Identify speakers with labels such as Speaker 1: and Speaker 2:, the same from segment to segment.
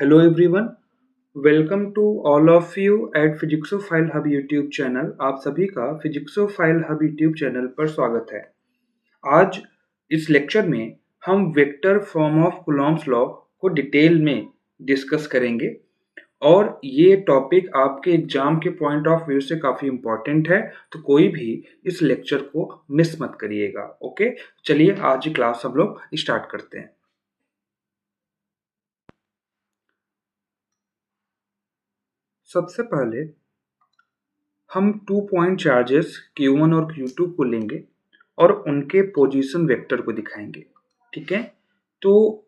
Speaker 1: Hello everyone, welcome to all of you at Physicsophiles Hub YouTube channel. आप सभी का Physicsophiles Hub YouTube channel पर स्वागत है। आज इस लेक्चर में हम vector form of Coulomb's law को डिटेल में डिस्कस करेंगे और ये टॉपिक आपके एग्जाम के पॉइंट ऑफ व्यू से काफ़ी इम्पोर्टेंट है, तो कोई भी इस लेक्चर को मिस मत करिएगा। ओके, चलिए आज की क्लास हम लोग स्टार्ट करते हैं। सबसे पहले हम 2 पॉइंट चार्जेस Q1 और Q2 को लेंगे और उनके पोजीशन वेक्टर को दिखाएंगे। ठीक है, तो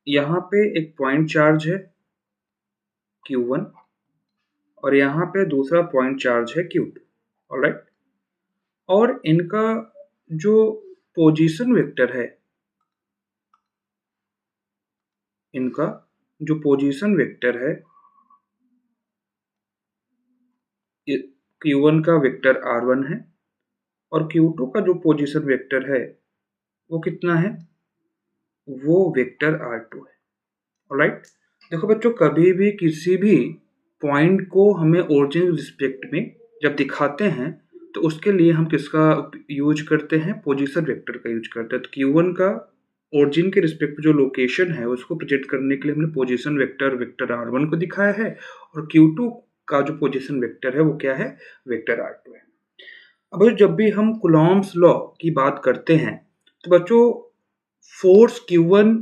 Speaker 1: यहाँ पे एक पॉइंट चार्ज है Q1 और यहाँ पे दूसरा पॉइंट चार्ज है Q2। ऑलराइट, और इनका जो पोजीशन वेक्टर है, इनका जो पोजीशन वेक्टर है, Q1 का वेक्टर R1 है और Q2 का जो पोजीशन वेक्टर है वो कितना है, वो वेक्टर R2 है। ऑलराइट, देखो बच्चों, कभी भी किसी भी पॉइंट को हमें ओरिजिन रिस्पेक्ट में जब दिखाते हैं तो उसके लिए हम किसका यूज करते हैं, पोजीशन वेक्टर का यूज करते हैं। तो Q1 का ओरिजिन के रिस्पेक्ट में जो लोकेशन है उसको प्रेजेंट करने के लिए हमने पोजीशन वेक्टर वेक्टर R1 को दिखाया है और Q2 का जो पोजीशन वेक्टर है वो क्या है, वेक्टर R2 है। अब जब भी हम कूलॉम्स लॉ की बात करते हैं तो बच्चों, फोर्स Q1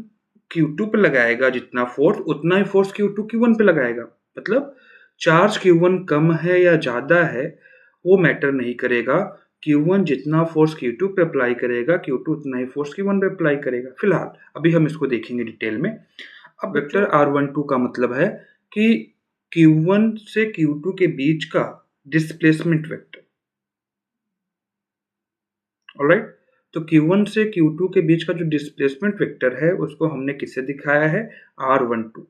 Speaker 1: Q2 पे लगाएगा जितना फोर्स, उतना ही फोर्स Q2 Q1 पे लगाएगा। मतलब चार्ज Q1 कम है या ज़्यादा है वो मैटर नहीं करेगा। Q1 जितना फोर्स Q2 पे अप्लाई करेगा, Q2 उतना ही फोर्स Q1 पे अप्लाई करेगा। फिलहाल अभी हम इसको देखेंगे डिटेल में। अब वेक्टर R12 का मतलब है कि Q1 से Q2 के बीच का डिस्प्लेसमेंट वेक्टर। ऑलराइट, तो Q1 से Q2 के बीच का जो डिस्प्लेसमेंट वेक्टर है उसको हमने किससे दिखाया है, R12।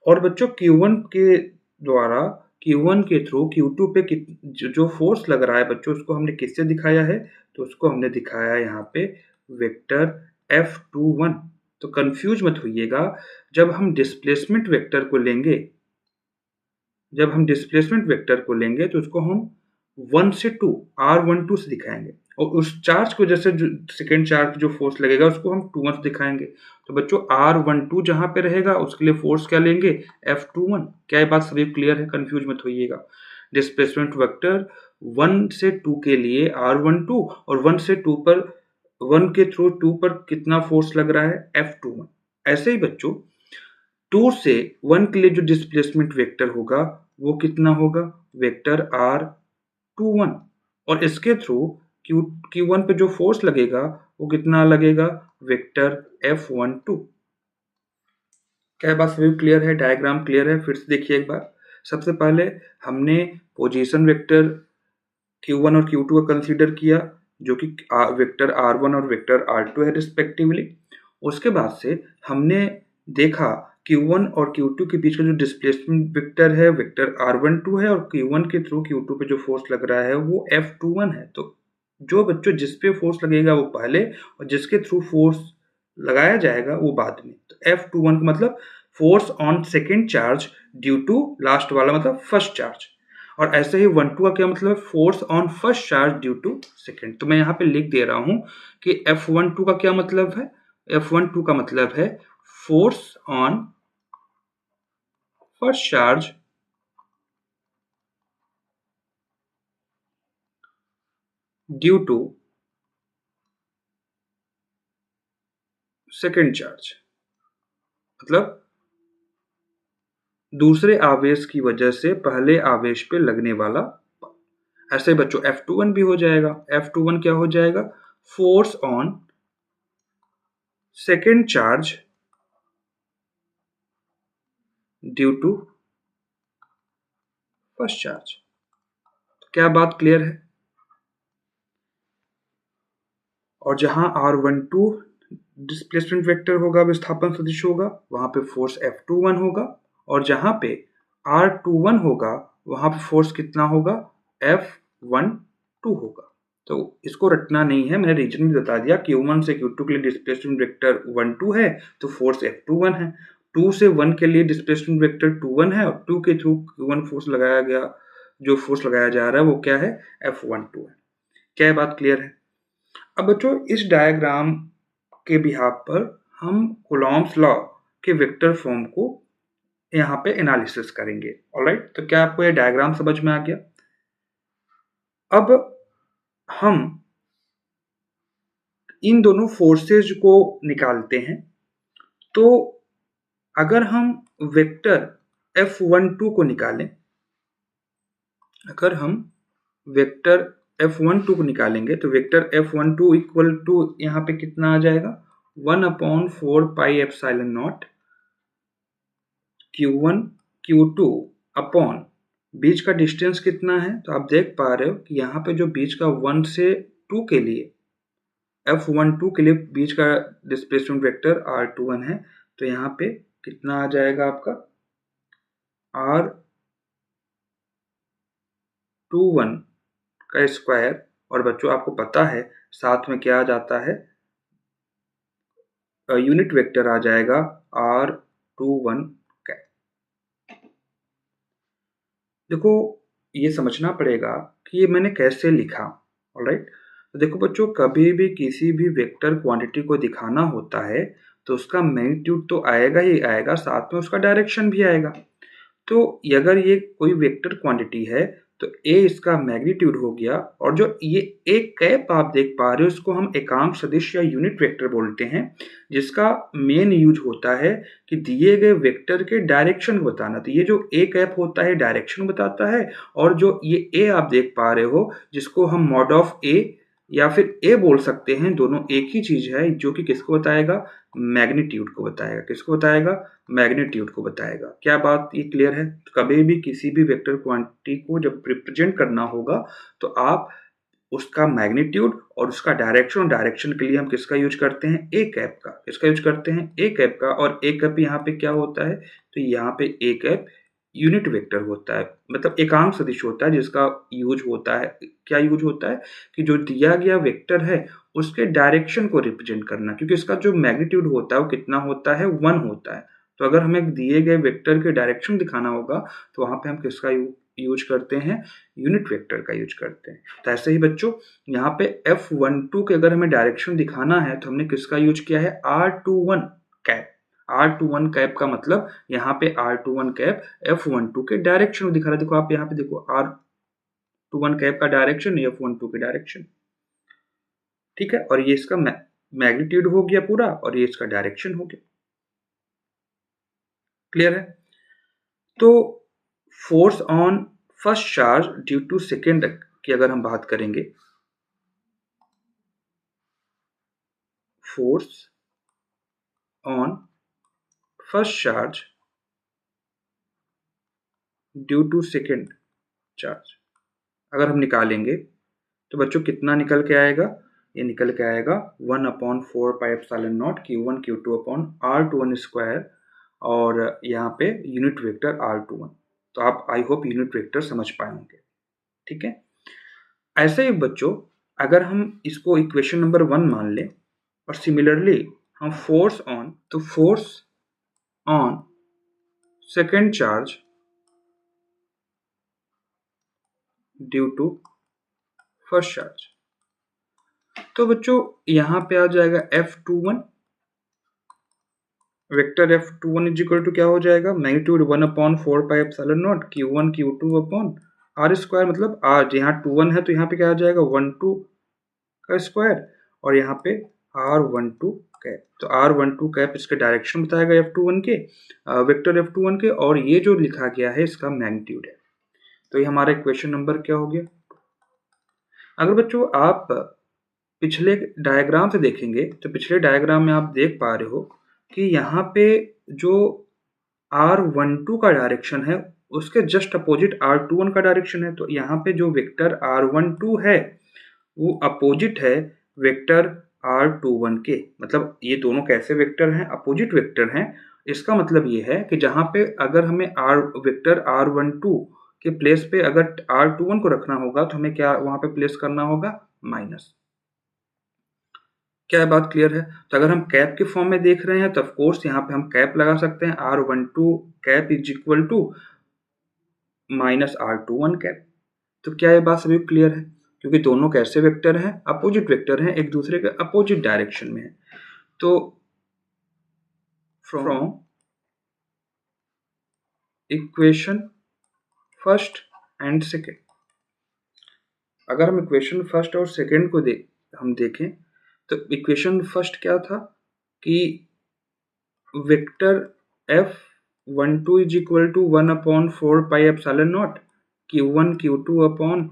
Speaker 1: और बच्चों Q1 के द्वारा, Q1 के थ्रू Q2 पे जो फोर्स लग रहा है बच्चों, उसको हमने किससे दिखाया है, तो उसको हमने दिखाया है यहाँ पे वेक्टर F21। तो कंफ्यूज मत होइएगा, जब हम डिस्प्लेसमेंट वेक्टर को लेंगे, जब हम डिस्प्लेसमेंट वेक्टर को लेंगे तो उसको हम 1 से 2 R12 से दिखाएंगे और उस चार्ज को जैसे जो सेकेंड चार्ज जो फोर्स लगेगा उसको हम 2 से दिखाएंगे। तो बच्चों R12 जहाँ पे रहेगा उसके लिए फोर्स क्या लेंगे, F21। क्या ये बात सभी क्लियर है, कंफ्यूज मत होइएगा। डिस्प्लेसमेंट वेक्टर 1 से 2 के लिए R12 और 1 से 2 पर, 1 के थ्रू 2 पर कितना फोर्स लग रहा है, F21। ऐसे ही बच्चों 2 से 1 के लिए जो डिस्प्लेसमेंट वेक्टर होगा वो कितना होगा, वेक्टर R21। और इसके थ्रू Q1 पे जो फोर्स लगेगा वो कितना लगेगा, वेक्टर F12। क्या बात सभी क्लियर है, डायग्राम क्लियर है? फिर से देखिए एक बार। सबसे पहले हमने पोजीशन वेक्टर Q1 और Q2 का कंसीडर किया जो कि वेक्टर R1 और वेक्टर R2 है रिस्पेक्टिवली। उसके बाद से हमने देखा Q1 और Q2 के बीच का जो डिस्प्लेसमेंट वेक्टर है वेक्टर R12 है और Q1 के थ्रू Q2 पे जो फोर्स लग रहा है वो F21 है। तो जो बच्चों जिस पे फोर्स लगेगा वो पहले और जिसके थ्रू फोर्स लगाया जाएगा वो बाद में। तो F21 का मतलब force on second charge due to last वाला मतलब फर्स्ट चार्ज। और ऐसे ही 1-2 का क्या मतलब है, force on first charge due to second. तो मैं यहाँ पे लिख दे रहा हूँ कि F12 का क्या मतलब है, F12 का मतलब है force on first charge due to second charge, मतलब दूसरे आवेश की वजह से पहले आवेश पे लगने वाला। ऐसे बच्चों F21 भी हो जाएगा। F21 क्या हो जाएगा, force on second charge due to first charge. तो क्या बात क्लियर है? और जहां R12 डिस्प्लेसमेंट वेक्टर होगा, विस्थापन सदिश होगा, वहां पे फोर्स F21 होगा और जहां पे R21 होगा वहां पे फोर्स कितना होगा, F12 2 होगा। तो इसको रटना नहीं है, मैंने रीजन भी बता दिया। Q1 से Q2 के लिए डिस्प्लेसमेंट वेक्टर 1 2 है तो फोर्स F21 है। 2 से 1 के लिए डिस्प्लेसमेंट वेक्टर 21 है और 2 के थ्रू Q1 फोर्स लगाया गया, जो फोर्स लगाया जा रहा है वो क्या है, F12 है। क्या ये बात क्लियर है? अब बच्चों इस डायग्राम के बिहाफ पर हम कूलॉम्स लॉ के वेक्टर फॉर्म को यहाँ पे एनालिसिस करेंगे। ऑलराइट, तो क्या आपको ये डायग्राम समझ में आ गया? अब हम इन दोनों फोर्सेज को निकालते हैं। तो अगर हम वेक्टर F12 को निकालें, अगर हम वेक्टर F12 को निकालेंगे तो वेक्टर F12 इक्वल टू यहाँ पे कितना आ जाएगा, 1/4 pi epsilon naught Q1 Q2 upon बीच का डिस्टेंस कितना है, तो आप देख पा रहे हो कि यहाँ पे जो बीच का 1 से 2 के लिए F12 के लिए बीच का डिस्प्लेसमेंट वेक्टर R21 है। तो यहाँ पे कितना आ जाएगा आपका, R21 का स्क्वायर, और बच्चों आपको पता है साथ में क्या आ जाता है, यूनिट वेक्टर आ जाएगा R21 का। देखो ये समझना पड़ेगा कि ये मैंने कैसे लिखा। ऑलराइट, तो देखो बच्चों, कभी भी किसी भी वेक्टर क्वांटिटी को दिखाना होता है तो उसका मैग्नीट्यूड तो आएगा ही आएगा, साथ में उसका डायरेक्शन भी आएगा। तो अगर ये कोई वेक्टर क्वांटिटी है तो a इसका मैग्नीट्यूड हो गया, और जो ये एक कैप आप देख पा रहे हो इसको हम एकांक सदिश या यूनिट वेक्टर बोलते हैं, जिसका मेन यूज होता है कि दिए गए वेक्टर के डायरेक्शन को बताना। तो ये जो a कैप होता है डायरेक्शन बताता है, और जो ये a आप देख पा रहे हो जिसको हम मॉड ऑफ a या फिर a बोल सकते हैं, दोनों एक ही चीज है, जो कि किसको बताएगा, मैग्नीट्यूड को बताएगा। किसको बताएगा, मैग्नीट्यूड को बताएगा। क्या बात ये क्लियर है? तो कभी भी किसी भी वेक्टर क्वांटिटी को जब रिप्रेजेंट करना होगा तो आप उसका मैग्नीट्यूड और उसका डायरेक्शन, डायरेक्शन के लिए हम किसका यूज करते हैं, ए कैप का। किसका यूज करते हैं, ए कैप का। और ए कैप यहाँ पे क्या होता है, तो यहाँ पे ए कैप यूनिट वेक्टर होता है, मतलब एकांक सदिश होता है, जिसका यूज होता है, क्या यूज होता है कि जो दिया गया वेक्टर है उसके डायरेक्शन को रिप्रेजेंट करना, क्योंकि इसका जो मैग्नीट्यूड होता है वो कितना होता है, 1 होता है। तो अगर हमें दिए गए वेक्टर के डायरेक्शन दिखाना होगा तो वहां पे हम किसका यूज करते हैं, यूनिट वेक्टर का यूज करते हैं। तो ऐसे ही बच्चों यहाँ पे F12 के अगर हमें डायरेक्शन दिखाना है तो हमने किसका यूज किया है, R21 कैप। R21 कैप का मतलब यहाँ पे R21 कैप F12 के डायरेक्शन दिखा रहा है। देखो आप यहाँ पे देखो, R21 कैप का डायरेक्शन, F12 के डायरेक्शन, ठीक है। और ये इसका मैग्नीट्यूड हो गया पूरा, और ये इसका डायरेक्शन हो गया। क्लियर है? तो force on first charge due to second की अगर हम बात करेंगे, force on first charge due to second charge अगर हम निकालेंगे तो बच्चों कितना निकल के आएगा, ये निकल के आएगा 1/4 pi epsilon naught Q1 Q2 upon R21 square, और यहाँ पे यूनिट वेक्टर R21। तो आप आई होप यूनिट वेक्टर समझ पाए होंगे, ठीक है। ऐसे ही बच्चों अगर हम इसको इक्वेशन नंबर 1 मान लें, और सिमिलरली हम फोर्स ऑन, तो force on second charge due to first charge, तो बच्चों यहां पे आ जाएगा F21, vector F21 is equal to क्या हो जाएगा, magnitude 1/4 pi epsilon naught Q1 Q2 upon R square, मतलब R यहाँ 21 है तो यहाँ पे क्या आ जाएगा 12 का स्क्वायर, और यहाँ पे R12 कैप। तो R12 कैप इसके डायरेक्शन बताएगा F21 के, वेक्टर F21 के, और ये जो लिखा गया है इसका मैग्नीट्यूड है। तो ये हमारा इक्वेशन नंबर क्या हो गया। अगर बच्चों आप पिछले डायग्राम से देखेंगे तो पिछले डायग्राम में आप देख पा रहे हो कि यहाँ पे जो R12 का डायरेक्शन है उसके जस्ट अपोजिट R21 का डायरेक्शन है। तो यहाँ पे जो वेक्टर R12 है वो अपोजिट है वेक्टर R21 के, मतलब ये दोनों कैसे वेक्टर हैं, अपोजिट वेक्टर हैं। इसका मतलब ये है कि जहाँ पे अगर हमें वेक्टर R12 के प्लेस पे अगर R21 को रखना होगा तो हमें क्या वहाँ पे प्लेस करना होगा, माइनस। क्या बात क्लियर है? तो अगर हम कैप के फॉर्म में देख रहे हैं तो ऑफ कोर्स यहाँ पे हम कैप लगा सकते हैं, R12 cap is equal to minus R21 cap. तो क्या ये बात सभी क्लियर है? क्योंकि दोनों कैसे वेक्टर हैं, अपोजिट वेक्टर हैं, एक दूसरे के अपोजिट डायरेक्शन में है। तो from equation first and second, अगर हम इक्वेशन फर्स्ट और सेकेंड को हम देखें तो इक्वेशन फर्स्ट क्या था कि vector F12 is equal to 1/4 pi epsilon naught Q1 Q2 upon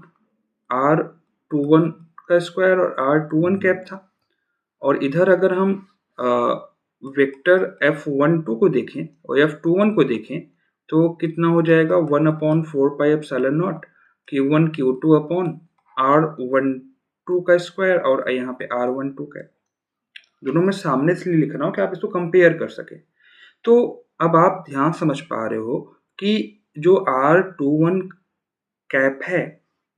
Speaker 1: R21 का स्क्वायर और R21 कैप था। और इधर अगर हम वेक्टर F12 को देखें और F21 को देखें तो कितना हो जाएगा, 1/4 pi epsilon naught Q1 Q2 upon R12 का स्क्वायर और यहाँ पे R12 का। दोनों में सामने से लिख रहा हूँ कि आप इसको कंपेयर कर सके। तो अब आप ध्यान समझ पा रहे हो कि जो R21 कैप है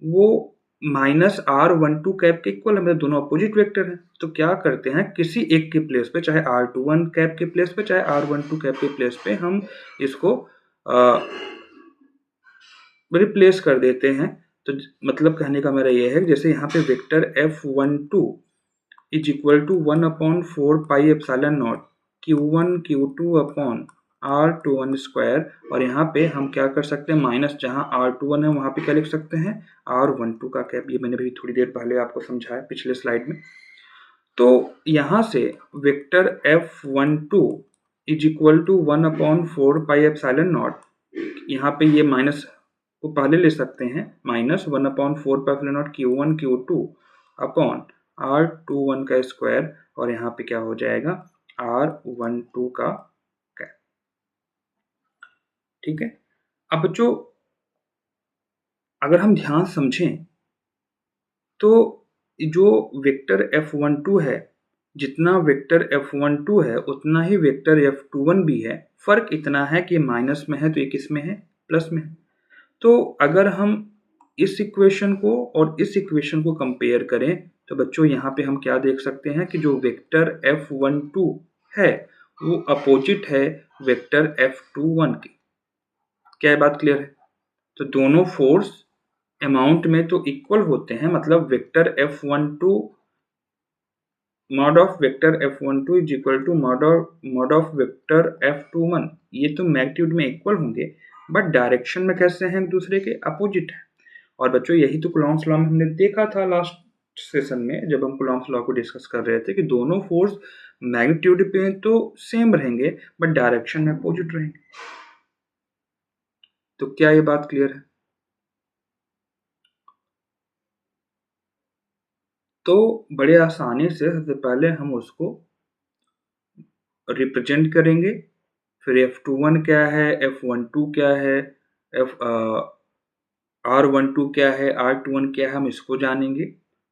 Speaker 1: वो माइनस R12 कैप के इक्वल है, मतलब दोनों अपोजिट वेक्टर हैं। तो क्या करते हैं, किसी एक के प्लेस पे, चाहे R21 कैप के प्लेस पे चाहे R12 कैप के प्लेस पे, हम इसको रिप्लेस कर देते हैं। तो मतलब कहने का मेरा ये है जैसे यहाँ पे vector F12 is equal to 1/4 pi epsilon naught Q1 Q2 upon R21 square, और यहाँ पे हम क्या कर सकते हैं, माइनस जहाँ R21 है वहाँ पे क्या लिख सकते हैं, R12 का कैप। ये मैंने भी थोड़ी देर पहले आपको समझाया पिछले स्लाइड में। तो यहाँ से vector F12 is equal to 1/4 pi epsilon naught, यहाँ पे ये माइनस को पहले ले सकते हैं, minus 1/4 pi epsilon naught Q1 Q2 upon R21 का स्क्वायर, और यहाँ पे क्या हो जाएगा, R12 का कैप। ठीक है। अब बच्चों अगर हम ध्यान समझें तो जो वेक्टर F12 है, जितना वेक्टर F12 है उतना ही वेक्टर F21 भी है। फर्क इतना है कि माइनस में है तो ये किस में है, प्लस में है। तो अगर हम इस इक्वेशन को और इस इक्वेशन को कंपेयर करें तो बच्चों यहाँ पे हम क्या देख सकते हैं कि जो वेक्टर F12 है वो अपोजिट है वेक्टर F21 की। क्या बात क्लियर है? तो दोनों फोर्स अमाउंट में तो इक्वल होते हैं, मतलब vector F12 mod of vector F12 is equal to mod of vector F21, ये तो मैग्नीट्यूड में इक्वल होंगे बट डायरेक्शन में कैसे हैं, एक दूसरे के अपोजिट है। और बच्चों यही तो कूलॉम्स लॉ में हमने देखा था लास्ट सेशन में, जब हम कूलॉम्स लॉ को डिस्कस कर रहे थे कि दोनों फोर्स मैग्नीट्यूड पे तो सेम रहेंगे बट डायरेक्शन में अपोजिट रहेंगे। तो क्या ये बात क्लियर है? तो बड़े आसानी से सबसे पहले हम उसको रिप्रेजेंट करेंगे, फिर F21 क्या है, F12 क्या है, F R12 क्या है, R21 क्या है, हम इसको जानेंगे।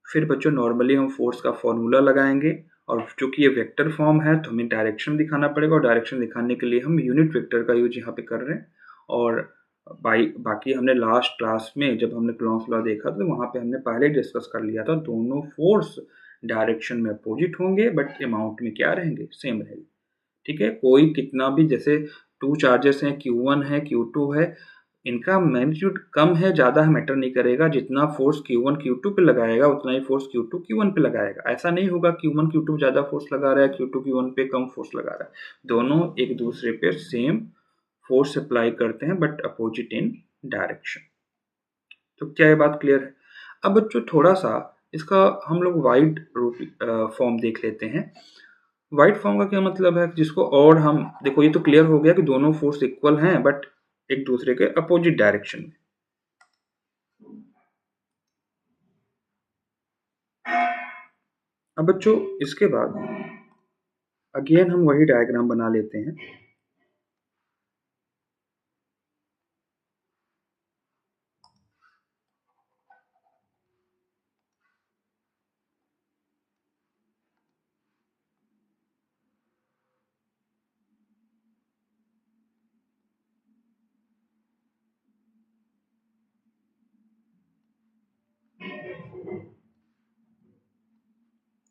Speaker 1: फिर बच्चों नॉर्मली हम फोर्स का फॉर्मूला लगाएंगे, और चूंकि ये वेक्टर फॉर्म है तो हमें डायरेक्शन दिखाना पड़ेगा, और डायरेक्शन दिखाने के लिए हम यूनिट वेक्टर का यूज यहाँ पे कर रहे हैं। और बाकी हमने लास्ट क्लास में जब हमने कूलॉम्स लॉ देखा तो वहाँ पे हमने पहले डिस्कस कर लिया था, दोनों फोर्स डायरेक्शन में अपोजिट होंगे बट अमाउंट में क्या रहेंगे, सेम रहेंगे। ठीक है। कोई कितना भी, जैसे टू चार्जेस हैं, Q1 है Q2 है, इनका मैग्नीट्यूड कम है ज़्यादा है मैटर नहीं करेगा, जितना फोर्स Q1 Q2 पे लगाएगा उतना ही फोर्स Q2 Q1 पे लगाएगा। ऐसा नहीं होगा Q1 Q2 ज़्यादा फोर्स लगा रहा है, Q2 Q1 पे कम फोर्स लगा रहा है। दोनों एक दूसरे पे सेम फोर्स अप्लाई करते हैं बट अपोजिट इन डायरेक्शन। तो क्या ये बात क्लियर है? अब बच्चों थोड़ा सा इसका हम लोग वाइड रूप फॉर्म देख लेते हैं। वाइड फॉर्म का क्या मतलब है, जिसको और हम देखो, ये तो क्लियर हो गया कि दोनों फोर्स इक्वल हैं बट एक दूसरे के अपोजिट डायरेक्शन में। अब बच्चों इसके बाद अगेन हम वही डायग्राम बना लेते हैं।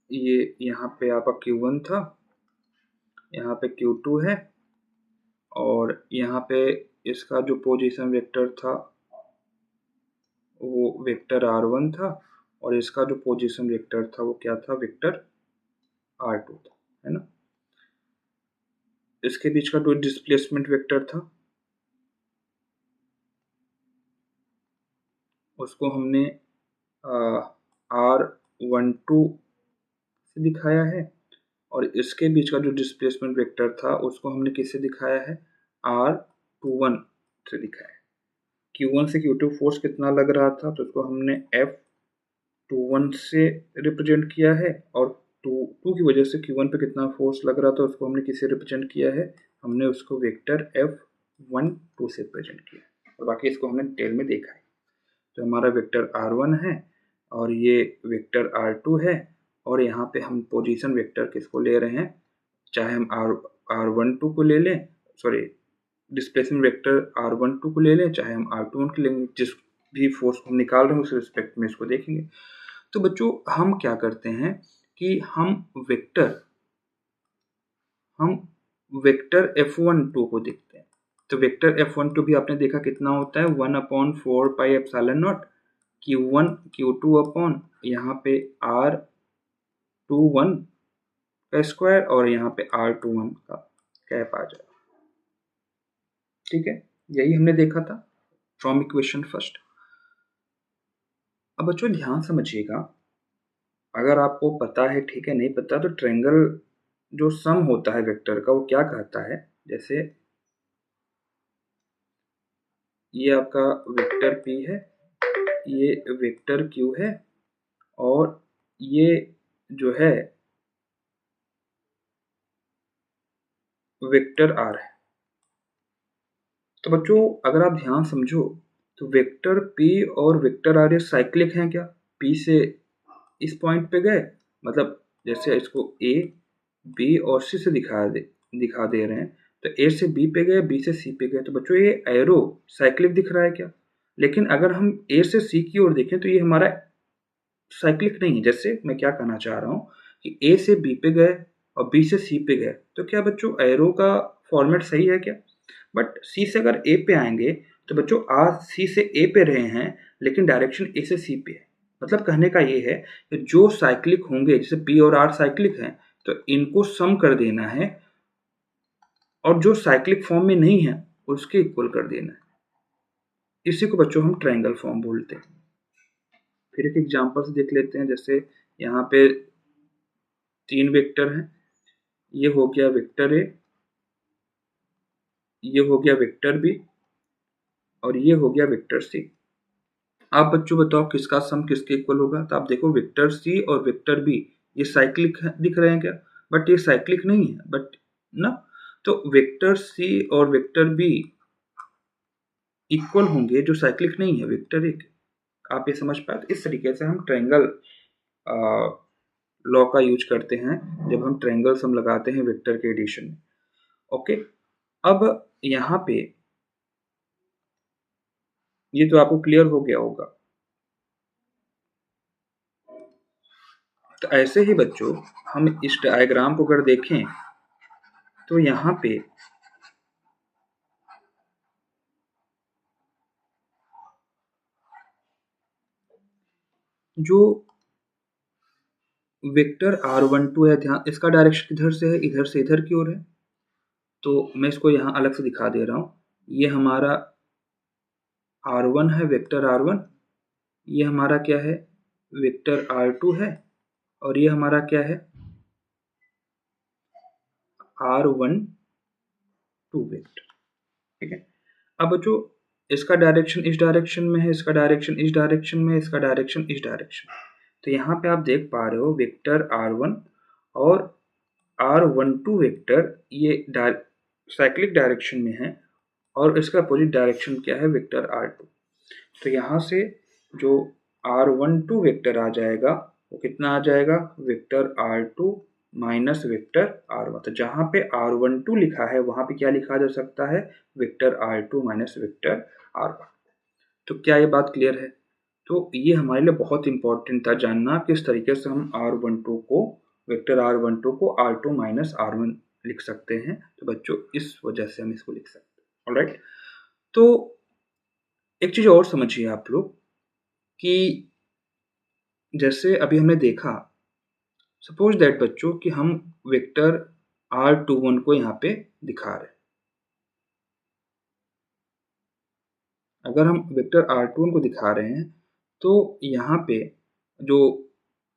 Speaker 1: ये यहाँ पे आपका Q1 था, यहाँ पे Q2 है, और यहाँ पे इसका जो पोजीशन वेक्टर था वो वेक्टर R1 था, और इसका जो पोजीशन वेक्टर था वो क्या था, वेक्टर R2 था, है ना। इसके बीच का जो डिस्प्लेसमेंट वेक्टर था उसको हमने R12 से दिखाया है, और इसके बीच का जो डिस्प्लेसमेंट वेक्टर था उसको हमने किससे दिखाया है, R21 से दिखाया है। Q1 से Q2 फोर्स कितना लग रहा था तो उसको हमने F21 से रिप्रेजेंट किया है, और टू की वजह से Q1 पे कितना फोर्स लग रहा था उसको हमने किससे रिप्रेजेंट किया है, हमने उसको वेक्टर F12 से रिप्रेजेंट किया है, और बाकी इसको हमने डिटेल में देखा है। तो हमारा वेक्टर R1 है और ये वेक्टर R2 है, और यहाँ पे हम पोजीशन वेक्टर किसको ले रहे हैं, चाहे हम R12 को ले लें, सॉरी डिस्प्लेसमेंट वेक्टर R12 को ले लें, चाहे हम R21 को लेंगे, जिस भी फोर्स को हम निकाल रहे हैं उस रिस्पेक्ट में इसको देखेंगे। तो बच्चों हम क्या करते हैं कि हम वेक्टर F12 को देखते हैं। तो वेक्टर F12 भी आपने देखा कितना होता है, 1/4 pi epsilon naught Q1 Q2 upon यहाँ पे R21 का स्क्वायर, और यहाँ पे R21 का कैप आ जाएगा। ठीक है, यही हमने देखा था फ्रॉम इक्वेशन फर्स्ट। अब बच्चों ध्यान समझिएगा, अगर आपको पता है, ठीक है, नहीं पता तो ट्रायंगल जो सम होता है वेक्टर का वो क्या कहता है, जैसे ये आपका वेक्टर P है, ये वेक्टर Q है, और ये जो है वेक्टर R है। तो बच्चों अगर आप ध्यान समझो तो वेक्टर P और वेक्टर R ये साइक्लिक हैं क्या, P से इस पॉइंट पे गए, मतलब जैसे इसको A B और C से दिखा दे रहे हैं, तो A से B पे गए, B से C पे गए, तो बच्चों ये एरो साइक्लिक दिख रहा है क्या। लेकिन अगर हम A से C की ओर देखें तो ये हमारा साइक्लिक नहीं है। जैसे मैं क्या कहना चाह रहा हूँ कि A से B पे गए और B से C पे गए, तो क्या बच्चों एरो का फॉर्मेट सही है क्या। बट C से अगर A पे आएंगे तो बच्चों आज C से A पे रहे हैं लेकिन डायरेक्शन A से C पे है। मतलब कहने का ये है कि जो साइक्लिक होंगे, जैसे P और R साइक्लिक हैं, तो इनको सम कर देना है, और जो साइक्लिक फॉर्म में नहीं है उसके इक्वल कर देना है। इसी को बच्चों हम ट्रायंगल फॉर्म बोलते हैं। फिर एक एग्जांपल से देख लेते हैं, जैसे यहाँ पे 3 वेक्टर हैं, ये हो गया वेक्टर ए, ये हो गया वेक्टर बी, और ये हो गया वेक्टर सी। आप बच्चों बताओ किसका सम किसके इक्वल होगा। तो आप देखो वेक्टर सी और वेक्टर बी ये साइक्लिक दिख रहे हैं क्या, बट ये साइक्लिक नहीं है, बट ना, तो वेक्टर सी और वेक्टर बी इक्वल होंगे जो साइक्लिक नहीं है वेक्टर ए के। आप ये समझ पाए। तो इस तरीके से हम ट्रायंगल लॉ का यूज करते हैं जब हम ट्रायंगल सम लगाते हैं वेक्टर के एडिशन में। ओके, अब यहाँ पे ये तो आपको क्लियर हो गया होगा। तो ऐसे ही बच्चों हम इस डायग्राम को अगर देखें तो यहाँ पे जो वेक्टर R12 है, ध्यान इसका डायरेक्शन किधर से है, इधर से इधर की ओर है। तो मैं इसको यहाँ अलग से दिखा दे रहा हूँ। ये हमारा R1 है, वेक्टर R1, ये हमारा क्या है, वेक्टर R2 है, और ये हमारा क्या है, R12 वेक्टर। ठीक है, अब जो इसका डायरेक्शन इस डायरेक्शन में है, इसका डायरेक्शन इस डायरेक्शन में है, इसका डायरेक्शन इस डायरेक्शन में। तो यहाँ पे आप देख पा रहे हो वेक्टर R1 और R12 वेक्टर ये साइक्लिक डायरेक्शन में है, और इसका अपोजिट डायरेक्शन क्या है, वेक्टर R2। तो यहाँ से जो R12 वेक्टर आ जाएगा वो कितना आ जाएगा, vector R2 minus vector R1। तो जहाँ पे R12 लिखा है वहाँ पे क्या लिखा जा सकता है, vector R2 minus vector R1। तो क्या ये बात क्लियर है। तो ये हमारे लिए बहुत इंपॉर्टेंट था जानना किस तरीके से हम R12 को वेक्टर R12 को R2 माइनस R1 लिख सकते हैं। तो बच्चों इस वजह से हम इसको लिख सकते हैं। ऑलराइट, तो एक चीज़ और समझिए आप लोग कि जैसे अभी हमने देखा, सपोज दैट बच्चों कि हम वेक्टर R21 को यहाँ पे दिखा रहे हैं। अगर हम वेक्टर R21 को दिखा रहे हैं तो यहाँ पे जो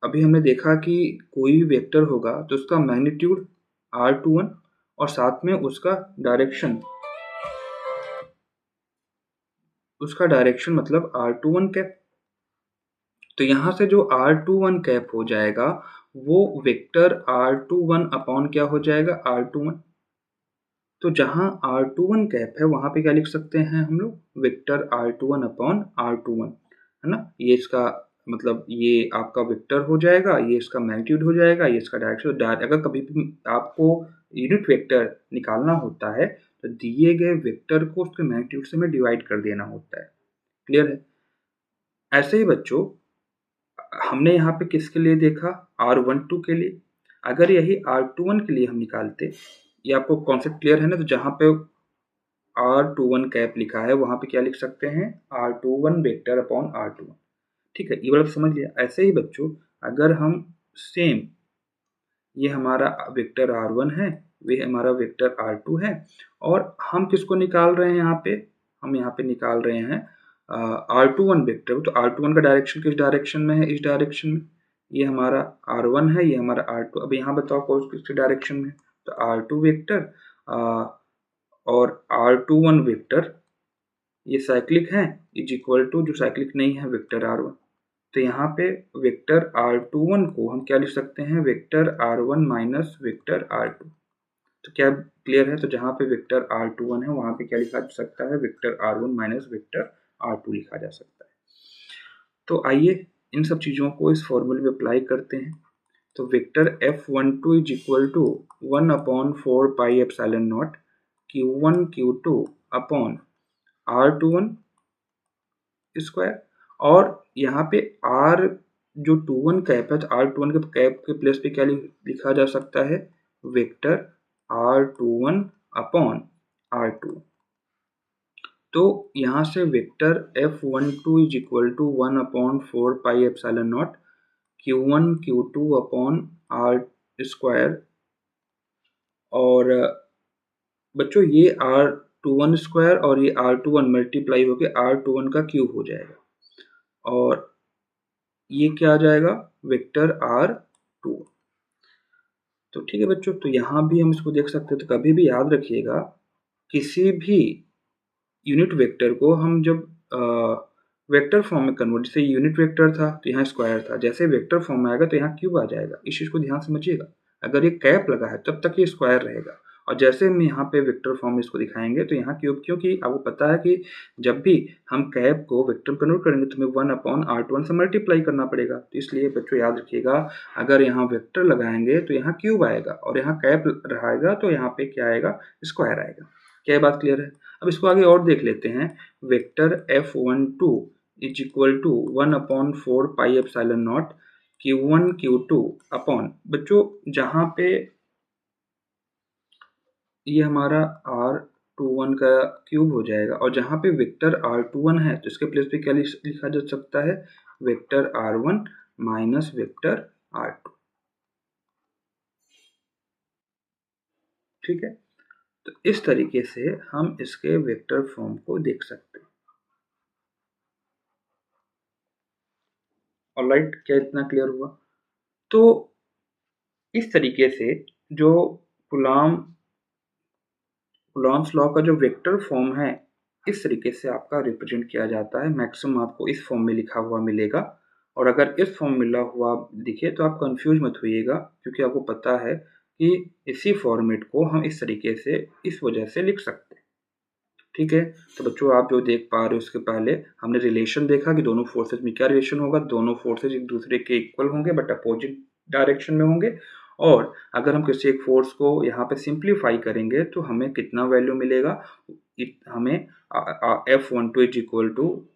Speaker 1: अभी हमने देखा कि कोई भी वेक्टर होगा तो उसका मैग्नीट्यूड R21 और साथ में उसका डायरेक्शन मतलब R21 कैप। तो यहाँ से जो R21 कैप हो जाएगा वो वेक्टर R21 अपॉन क्या हो जाएगा, R21। तो जहाँ R21 कैप है वहाँ पे क्या लिख सकते हैं हम लोग, वेक्टर R21 अपॉन R21, है ना। ये इसका मतलब ये आपका वेक्टर हो जाएगा, ये इसका मैग्नीट्यूड हो जाएगा, ये इसका डायरेक्शन। अगर कभी भी आपको यूनिट वेक्टर निकालना होता है तो दिए गए वेक्टर को उसके मैग्नीट्यूड से में डिवाइड कर देना होता है। क्लियर है। ऐसे ही बच्चों हमने यहाँ पे किसके लिए देखा, R12 के लिए। अगर यही R21 के लिए हम निकालते, ये आपको कॉन्सेप्ट क्लियर है ना। तो जहाँ पे R21 कैप लिखा है वहाँ पे क्या लिख सकते हैं, R21 वेक्टर अपॉन R21। ठीक है, ये वाला समझ लिया। ऐसे ही बच्चों अगर हम सेम, ये हमारा वेक्टर R1 है, वे हमारा वेक्टर R2 है, और हम किसको निकाल रहे हैं यहाँ पे, हम यहाँ पे निकाल रहे हैं R21 वेक्टर। तो R21 का डायरेक्शन किस डायरेक्शन में है, इस डायरेक्शन में। ये हमारा R1 है, ये हमारा R2। अब यहाँ बताओ कौन किस डायरेक्शन में। तो R2 वेक्टर और R21 वेक्टर ये साइक्लिक है, इज इक्वल टू जो साइक्लिक नहीं है वेक्टर R1। तो यहाँ पे वेक्टर R21 को हम क्या लिख सकते हैं, vector R1 minus vector R2। तो क्या क्लियर है। तो जहाँ पे वेक्टर R21 है वहाँ पे क्या लिखा जा सकता है, vector R1 minus vector R2 लिखा जा सकता है। तो आइए इन सब चीज़ों को इस फॉर्मूले में अप्लाई करते हैं। तो vector F12 is equal to 1/4 pi epsilon naught Q1 Q2 upon R21 square. और यहाँ पे R जो 21 कैप है, तो R21 के कैप के प्लेस पे क्या लिखा जा सकता है, वेक्टर R21 अपॉन R2। तो यहाँ से vector F12 is equal to 1/4 pi epsilon naught Q1 Q2 upon R square. और बच्चों ये R21 स्क्वायर और ये R21 मल्टीप्लाई होकर R21 का क्यूब हो जाएगा, और ये क्या आ जाएगा, वेक्टर R2। तो ठीक है बच्चों, तो यहाँ भी हम इसको देख सकते हैं। तो कभी भी याद रखिएगा, किसी भी यूनिट वेक्टर को हम जब वेक्टर फॉर्म में कन्वर्ट, जैसे यूनिट वेक्टर था तो यहाँ स्क्वायर था, जैसे वेक्टर फॉर्म में आएगा तो यहाँ क्यूब आ जाएगा। इस चीज़ को ध्यान समझिएगा। अगर ये कैप लगा है तब तक ये स्क्वायर रहेगा, और जैसे हम यहाँ पे वेक्टर फॉर्म में इसको दिखाएंगे तो यहाँ क्यूब, क्योंकि आपको पता है कि जब भी हम कैप को वेक्टर में कन्वर्ट करेंगे तो हमें 1/R21 से मल्टीप्लाई करना पड़ेगा। तो इसलिए बच्चों याद रखिएगा, अगर यहाँ वेक्टर लगाएंगे तो यहाँ क्यूब आएगा, और यहाँ कैप रहेगा तो यहाँ पे क्या आएगा, स्क्वायर आएगा। क्या बात क्लियर है। अब इसको आगे और देख लेते हैं। Vector F12 is equal to 1/4 pi epsilon naught Q1 Q2 upon, बच्चों जहाँ पे ये हमारा R21 का क्यूब हो जाएगा, और जहाँ पे वेक्टर R21 है तो इसके प्लेस पे क्या लिखा जा सकता है, vector R1 minus vector R2। ठीक है, तो इस तरीके से हम इसके वेक्टर फॉर्म को देख सकते हैं। ऑलराइट, क्या इतना क्लियर हुआ। तो इस तरीके से जो कुलॉम्स लॉ का जो वेक्टर फॉर्म है, इस तरीके से आपका रिप्रेजेंट किया जाता है। मैक्सिमम आपको इस फॉर्म में लिखा हुआ मिलेगा, और अगर इस फॉर्म में मिला हुआ दिखे तो आप कंफ्यूज मत होइएगा, क्योंकि आपको पता है कि इसी फॉर्मेट को हम इस तरीके से इस वजह से लिख सकते हैं। ठीक है, तो बच्चों आप जो देख पा रहे हो, उसके पहले हमने रिलेशन देखा कि दोनों फोर्सेज में क्या रिलेशन होगा। दोनों फोर्सेज एक दूसरे के इक्वल होंगे बट अपोजिट डायरेक्शन में होंगे। और अगर हम किसी एक फोर्स को यहाँ पे सिंप्लीफाई करेंगे तो हमें कितना वैल्यू मिलेगा, हमें F12 is equal to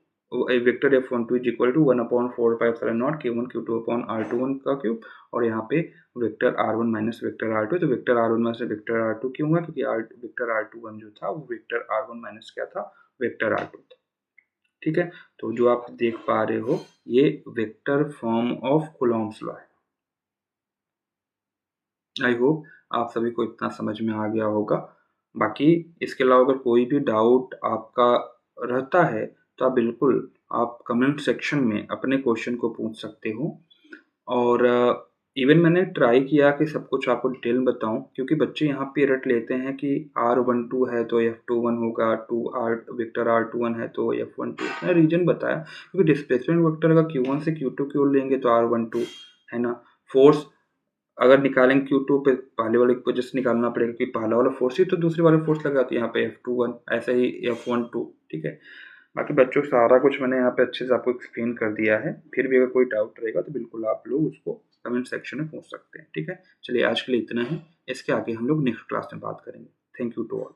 Speaker 1: vector F12 is equal to 1/4πε0 Q1 Q2 upon R21 का क्यूब, और यहाँ पे vector R1 minus vector R2, तो vector R1 minus vector R2 क्यों हुआ, क्योंकि वेक्टर R21 जो था वो वेक्टर R1 माइनस क्या था, वेक्टर R2 था। ठीक है, तो जो आप देख पा रहे हो ये vector form of Coulomb's law है। आई होप आप सभी को इतना समझ में आ गया होगा। बाकी इसके अलावा अगर कोई भी डाउट आपका रहता है तो आप बिल्कुल आप कमेंट सेक्शन में अपने क्वेश्चन को पूछ सकते हो। और इवन मैंने ट्राई किया कि सब कुछ आपको डिटेल में बताऊं, क्योंकि बच्चे यहाँ पे रट लेते हैं कि R12 है तो F21 होगा, वेक्टर R21 है तो F12। मैंने रीजन बताया क्योंकि डिस्प्लेसमेंट वेक्टर अगर Q1 से Q2 की ओर लेंगे तो R12 है ना, फोर्स अगर निकालेंगे Q2 पे पहले वाले को जस्ट निकालना पड़ेगा कि पहला वाला फोर्स ही तो दूसरे वाले फोर्स लगाती है, यहाँ पे F21 ऐसे ही F12। ठीक है, बाकी बच्चों सारा कुछ मैंने यहाँ पे अच्छे से आपको एक्सप्लेन कर दिया है। फिर भी अगर कोई डाउट रहेगा तो बिल्कुल आप लोग उसको कमेंट सेक्शन में पूछ सकते हैं। ठीक है, चलिए आज के लिए इतना ही, इसके आगे हम लोग नेक्स्ट क्लास में बात करेंगे। Thank you to all.